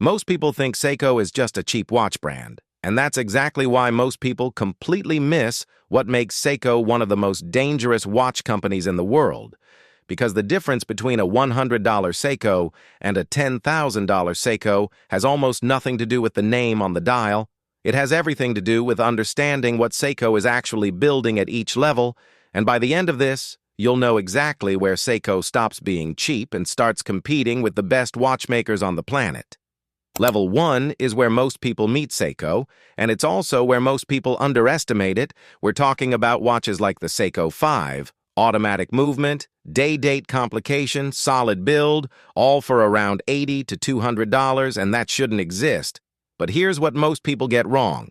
Most people think Seiko is just a cheap watch brand, and that's exactly why most people completely miss what makes Seiko one of the most dangerous watch companies in the world. Because the difference between a $100 Seiko and a $10,000 Seiko has almost nothing to do with the name on the dial. It has everything to do with understanding what Seiko is actually building at each level, and by the end of this, you'll know exactly where Seiko stops being cheap and starts competing with the best watchmakers on the planet. Level 1 is where most people meet Seiko, and it's also where most people underestimate it. We're talking about watches like the Seiko 5, automatic movement, day-date complication, solid build, all for around $80 to $200, and that shouldn't exist. But here's what most people get wrong.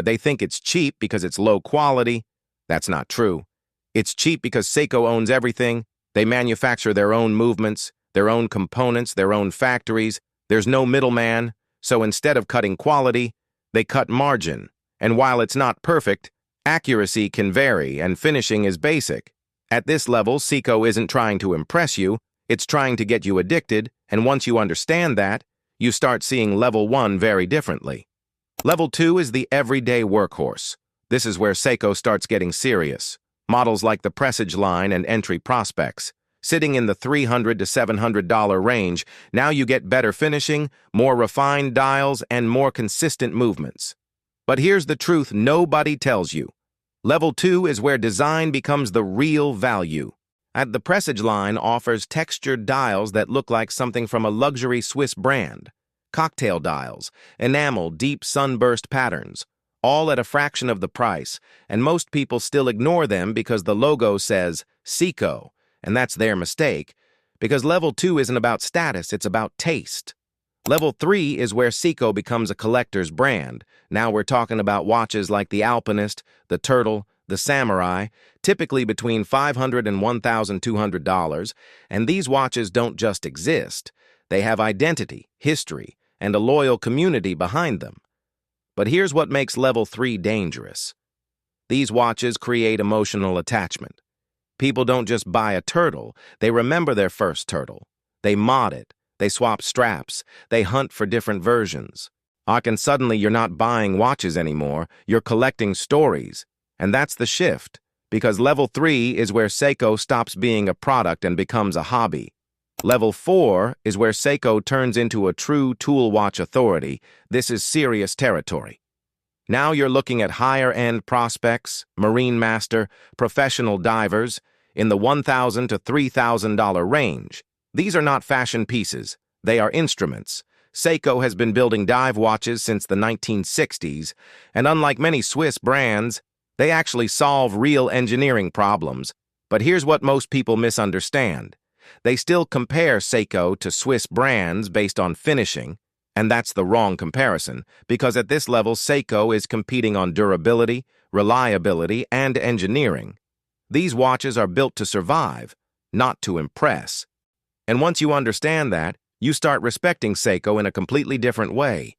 They think it's cheap because it's low quality. That's not true. It's cheap because Seiko owns everything. They manufacture their own movements, their own components, their own factories. There's no middleman, so instead of cutting quality, they cut margin. And while it's not perfect, accuracy can vary and finishing is basic. At this level, Seiko isn't trying to impress you, it's trying to get you addicted, and once you understand that, you start seeing level 1 very differently. Level 2 is the everyday workhorse. This is where Seiko starts getting serious. Models like the Presage line and entry prospects. Sitting in the $300 to $700 range, now you get better finishing, more refined dials, and more consistent movements. But here's the truth nobody tells you. Level 2 is where design becomes the real value. The Presage line offers textured dials that look like something from a luxury Swiss brand. Cocktail dials, enamel, deep sunburst patterns, all at a fraction of the price, and most people still ignore them because the logo says Seiko. And that's their mistake, because Level 2 isn't about status, it's about taste. Level 3 is where Seiko becomes a collector's brand. Now we're talking about watches like the Alpinist, the Turtle, the Samurai, typically between $500 and $1,200, and these watches don't just exist. They have identity, history, and a loyal community behind them. But here's what makes Level 3 dangerous. These watches create emotional attachment. People don't just buy a turtle, they remember their first turtle. They mod it, they swap straps, they hunt for different versions. And suddenly you're not buying watches anymore, you're collecting stories. And that's the shift, because Level 3 is where Seiko stops being a product and becomes a hobby. Level 4 is where Seiko turns into a true tool watch authority. This is serious territory. Now you're looking at higher-end prospects, Marine Master, professional divers, in the $1,000 to $3,000 range. These are not fashion pieces. They are instruments. Seiko has been building dive watches since the 1960s, and unlike many Swiss brands, they actually solve real engineering problems. But here's what most people misunderstand. They still compare Seiko to Swiss brands based on finishing, and that's the wrong comparison, because at this level, Seiko is competing on durability, reliability, and engineering. These watches are built to survive, not to impress. And once you understand that, you start respecting Seiko in a completely different way.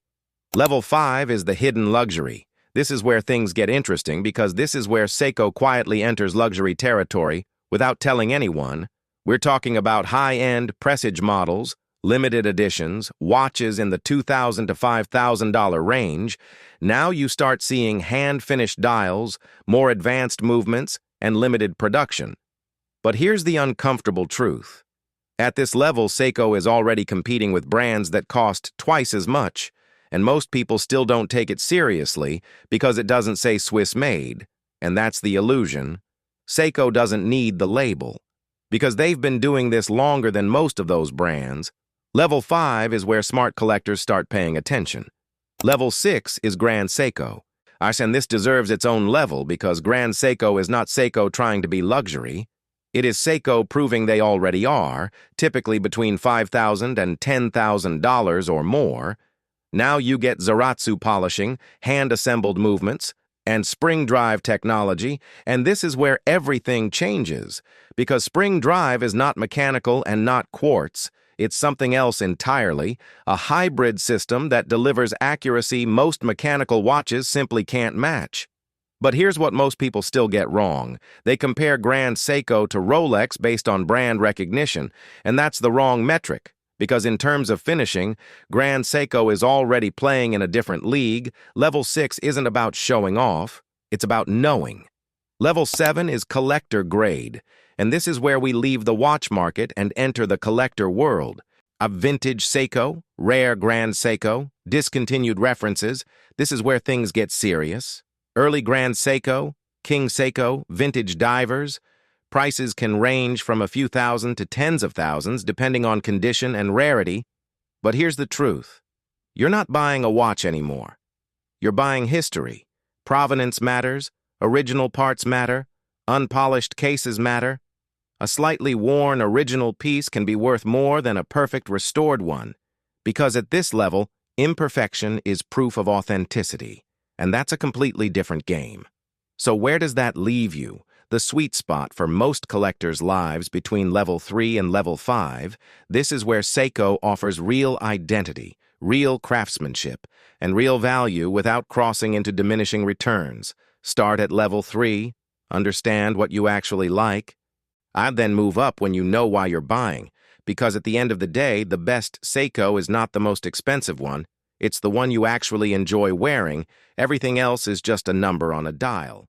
Level 5 is the hidden luxury. This is where things get interesting because this is where Seiko quietly enters luxury territory without telling anyone. We're talking about high-end Presage models, limited editions, watches in the $2,000 to $5,000 range. Now you start seeing hand-finished dials, more advanced movements, and limited production. But here's the uncomfortable truth. At this level, Seiko is already competing with brands that cost twice as much, and most people still don't take it seriously because it doesn't say Swiss-made, and that's the illusion. Seiko doesn't need the label, because they've been doing this longer than most of those brands. Level 5 is where smart collectors start paying attention. Level 6 is Grand Seiko. And this deserves its own level because Grand Seiko is not Seiko trying to be luxury. It is Seiko proving they already are, typically between $5,000 and $10,000 or more. Now you get Zaratsu polishing, hand-assembled movements, and spring drive technology, and this is where everything changes, because spring drive is not mechanical and not quartz. It's something else entirely, a hybrid system that delivers accuracy most mechanical watches simply can't match. But here's what most people still get wrong. They compare Grand Seiko to Rolex based on brand recognition, and that's the wrong metric, Because in terms of finishing, Grand Seiko is already playing in a different league. Level 6 isn't about showing off, it's about knowing. Level 7 is collector grade, and this is where we leave the watch market and enter the collector world. A vintage Seiko, rare Grand Seiko, discontinued references, this is where things get serious. Early Grand Seiko, King Seiko, vintage divers. Prices can range from a few thousand to tens of thousands depending on condition and rarity. But here's the truth. You're not buying a watch anymore. You're buying history. Provenance matters, original parts matter, unpolished cases matter. A slightly worn original piece can be worth more than a perfect restored one, because at this level, imperfection is proof of authenticity, and that's a completely different game. So where does that leave you? The sweet spot for most collectors' lives between level 3 and level 5, this is where Seiko offers real identity, real craftsmanship, and real value without crossing into diminishing returns. Start at level 3, understand what you actually like. I'd then move up when you know why you're buying, because at the end of the day, the best Seiko is not the most expensive one. It's the one you actually enjoy wearing. Everything else is just a number on a dial.